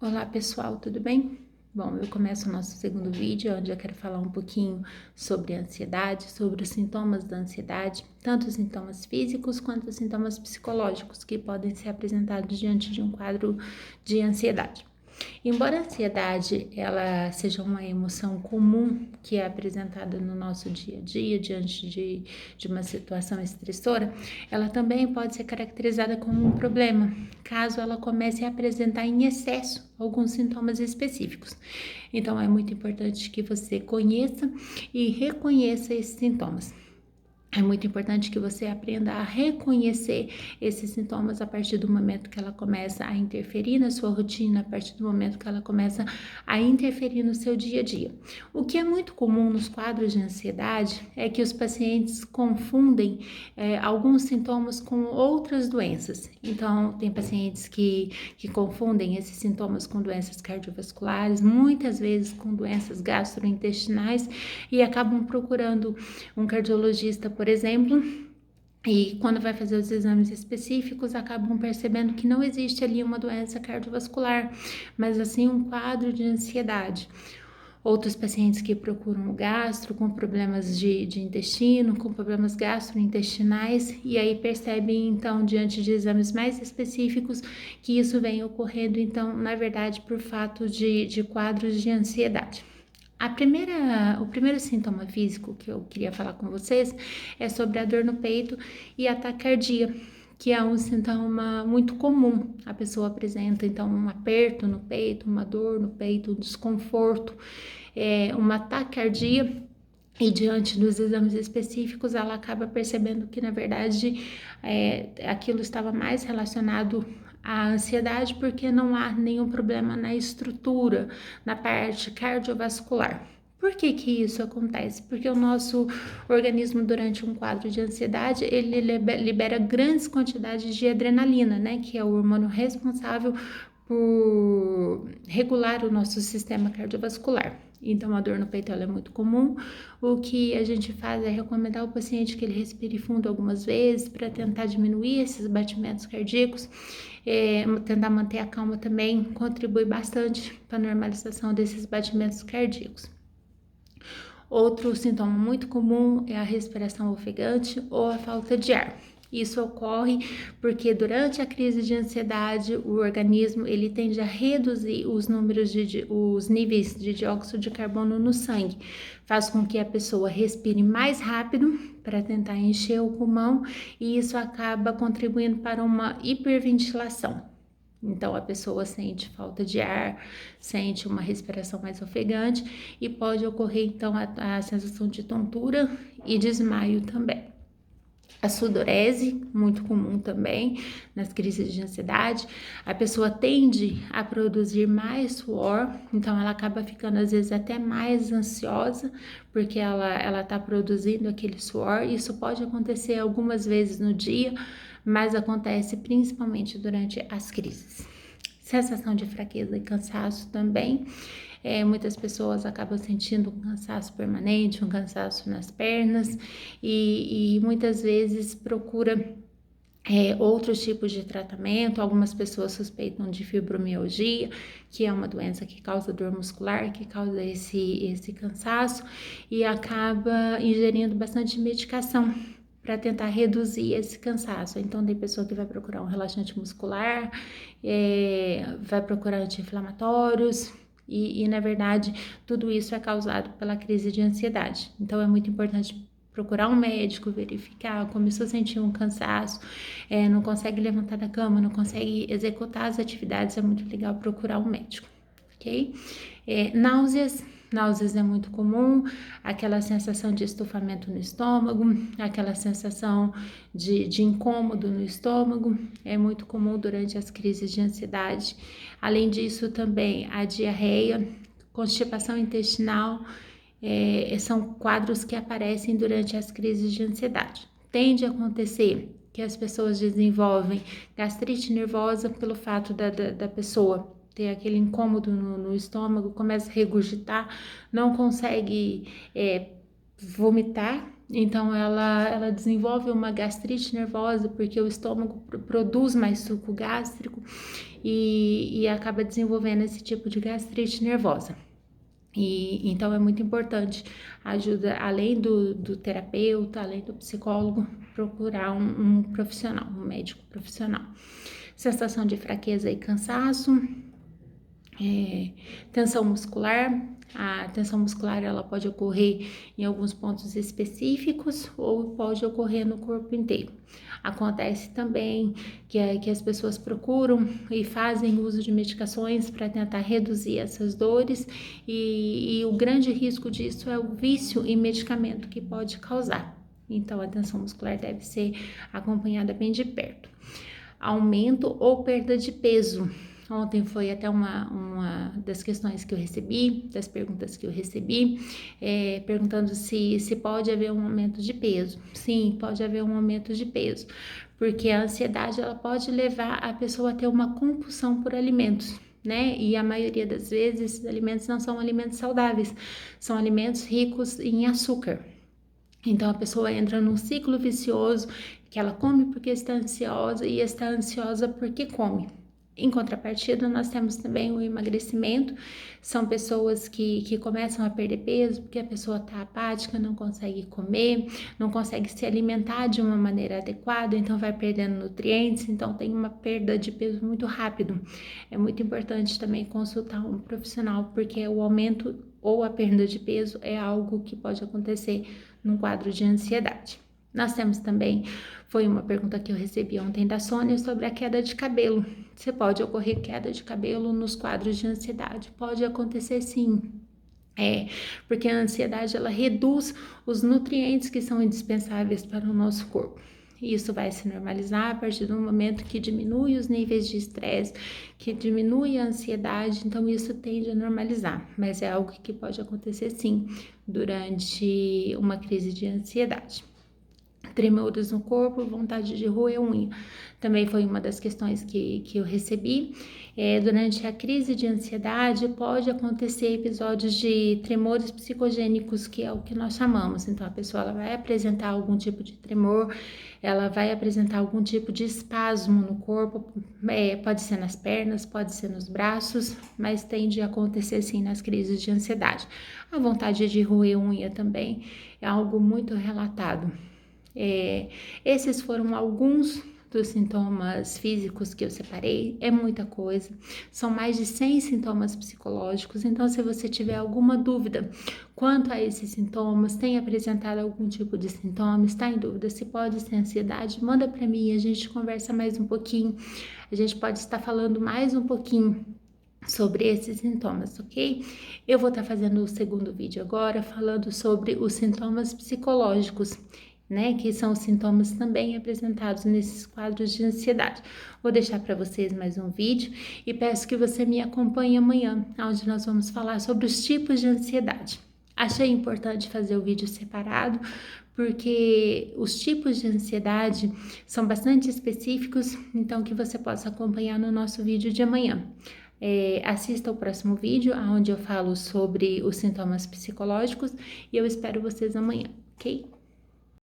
Olá pessoal, tudo bem? Bom, eu começo o nosso segundo vídeo, onde eu quero falar um pouquinho sobre a ansiedade, sobre os sintomas da ansiedade, tanto os sintomas físicos quanto os sintomas psicológicos que podem ser apresentados diante de um quadro de ansiedade. Embora a ansiedade ela seja uma emoção comum que é apresentada no nosso dia a dia diante de uma situação estressora, ela também pode ser caracterizada como um problema, caso ela comece a apresentar em excesso alguns sintomas específicos. Então, é muito importante que você conheça e reconheça esses sintomas. É muito importante que você aprenda a reconhecer esses sintomas a partir do momento que ela começa a interferir na sua rotina, a partir do momento que ela começa a interferir no seu dia a dia. O que é muito comum nos quadros de ansiedade é que os pacientes confundem alguns sintomas com outras doenças. Então, tem pacientes que confundem esses sintomas com doenças cardiovasculares, muitas vezes com doenças gastrointestinais e acabam procurando um cardiologista, por exemplo, e quando vai fazer os exames específicos, acabam percebendo que não existe ali uma doença cardiovascular, mas assim um quadro de ansiedade. Outros pacientes que procuram o gastro com problemas de intestino, com problemas gastrointestinais, e aí percebem, então, diante de exames mais específicos, que isso vem ocorrendo, então, na verdade, por fato de quadros de ansiedade. O primeiro sintoma físico que eu queria falar com vocês é sobre a dor no peito e a taquicardia, que é um sintoma muito comum. A pessoa apresenta então um aperto no peito, uma dor no peito, um desconforto, uma taquicardia. E diante dos exames específicos, ela acaba percebendo que, na verdade, aquilo estava mais relacionado à ansiedade, porque não há nenhum problema na estrutura, na parte cardiovascular. Por que que isso acontece? Porque o nosso organismo, durante um quadro de ansiedade, ele libera grandes quantidades de adrenalina, né? Que é o hormônio responsável por regular o nosso sistema cardiovascular. Então, a dor no peito ela é muito comum. O que a gente faz é recomendar ao paciente que ele respire fundo algumas vezes para tentar diminuir esses batimentos cardíacos. Tentar manter a calma também contribui bastante para a normalização desses batimentos cardíacos. Outro sintoma muito comum é a respiração ofegante ou a falta de ar. Isso ocorre porque durante a crise de ansiedade, o organismo ele tende a reduzir os níveis de dióxido de carbono no sangue. Faz com que a pessoa respire mais rápido para tentar encher o pulmão e isso acaba contribuindo para uma hiperventilação. Então, a pessoa sente falta de ar, sente uma respiração mais ofegante e pode ocorrer, então, a sensação de tontura e desmaio também. A sudorese, muito comum também nas crises de ansiedade, a pessoa tende a produzir mais suor, então ela acaba ficando às vezes até mais ansiosa, porque ela tá produzindo aquele suor. Isso pode acontecer algumas vezes no dia, mas acontece principalmente durante as crises. Sensação de fraqueza e cansaço também. Muitas pessoas acabam sentindo um cansaço permanente, um cansaço nas pernas e muitas vezes procura outros tipos de tratamento. Algumas pessoas suspeitam de fibromialgia, que é uma doença que causa dor muscular, que causa esse cansaço e acaba ingerindo bastante medicação para tentar reduzir esse cansaço. Então, tem pessoa que vai procurar um relaxante muscular, vai procurar anti-inflamatórios, e na verdade, tudo isso é causado pela crise de ansiedade. Então, é muito importante procurar um médico, verificar, começou a sentir um cansaço, não consegue levantar da cama, não consegue executar as atividades, é muito legal procurar um médico, ok? Náuseas é muito comum, aquela sensação de estufamento no estômago, aquela sensação de incômodo no estômago, é muito comum durante as crises de ansiedade. Além disso, também a diarreia, constipação intestinal, são quadros que aparecem durante as crises de ansiedade. Tende a acontecer que as pessoas desenvolvem gastrite nervosa pelo fato da pessoa ter aquele incômodo no estômago, começa a regurgitar, não consegue vomitar, então ela desenvolve uma gastrite nervosa porque o estômago produz mais suco gástrico e acaba desenvolvendo esse tipo de gastrite nervosa. E então é muito importante a ajuda, além do terapeuta, além do psicólogo, procurar um profissional, um médico profissional. Sensação de fraqueza e cansaço, tensão muscular. A tensão muscular ela pode ocorrer em alguns pontos específicos ou pode ocorrer no corpo inteiro. Acontece também que as pessoas procuram e fazem uso de medicações para tentar reduzir essas dores e o grande risco disso é o vício em medicamento que pode causar. Então a tensão muscular deve ser acompanhada bem de perto. Aumento ou perda de peso. Ontem foi até uma das questões que eu recebi, das perguntas que eu recebi, perguntando se pode haver um aumento de peso. Sim, pode haver um aumento de peso, porque a ansiedade ela pode levar a pessoa a ter uma compulsão por alimentos, né? E a maioria das vezes esses alimentos não são alimentos saudáveis, são alimentos ricos em açúcar. Então a pessoa entra num ciclo vicioso que ela come porque está ansiosa e está ansiosa porque come. Em contrapartida, nós temos também o emagrecimento. São pessoas que começam a perder peso porque a pessoa está apática, não consegue comer, não consegue se alimentar de uma maneira adequada, então vai perdendo nutrientes, então tem uma perda de peso muito rápido. É muito importante também consultar um profissional, porque o aumento ou a perda de peso é algo que pode acontecer num quadro de ansiedade. Nós temos também, foi uma pergunta que eu recebi ontem da Sônia sobre a queda de cabelo. Se pode ocorrer queda de cabelo nos quadros de ansiedade? Pode acontecer sim. Porque a ansiedade ela reduz os nutrientes que são indispensáveis para o nosso corpo. Isso vai se normalizar a partir do momento que diminui os níveis de estresse, que diminui a ansiedade, então isso tende a normalizar, mas é algo que pode acontecer sim durante uma crise de ansiedade. Tremores no corpo, vontade de roer unha. Também foi uma das questões que eu recebi. Durante a crise de ansiedade, pode acontecer episódios de tremores psicogênicos, que é o que nós chamamos. Então, a pessoa ela vai apresentar algum tipo de tremor, ela vai apresentar algum tipo de espasmo no corpo, pode ser nas pernas, pode ser nos braços, mas tende a acontecer sim nas crises de ansiedade. A vontade de roer unha também é algo muito relatado. Esses foram alguns dos sintomas físicos que eu separei, é muita coisa, são mais de 100 sintomas psicológicos, então se você tiver alguma dúvida quanto a esses sintomas, tem apresentado algum tipo de sintoma, está em dúvida se pode ser ansiedade, manda para mim, a gente conversa mais um pouquinho, a gente pode estar falando mais um pouquinho sobre esses sintomas, ok? Eu vou estar fazendo o segundo vídeo agora, falando sobre os sintomas psicológicos, né, que são os sintomas também apresentados nesses quadros de ansiedade. Vou deixar para vocês mais um vídeo e peço que você me acompanhe amanhã, onde nós vamos falar sobre os tipos de ansiedade. Achei importante fazer o vídeo separado, porque os tipos de ansiedade são bastante específicos, então que você possa acompanhar no nosso vídeo de amanhã. Assista o próximo vídeo, onde eu falo sobre os sintomas psicológicos, e eu espero vocês amanhã, ok?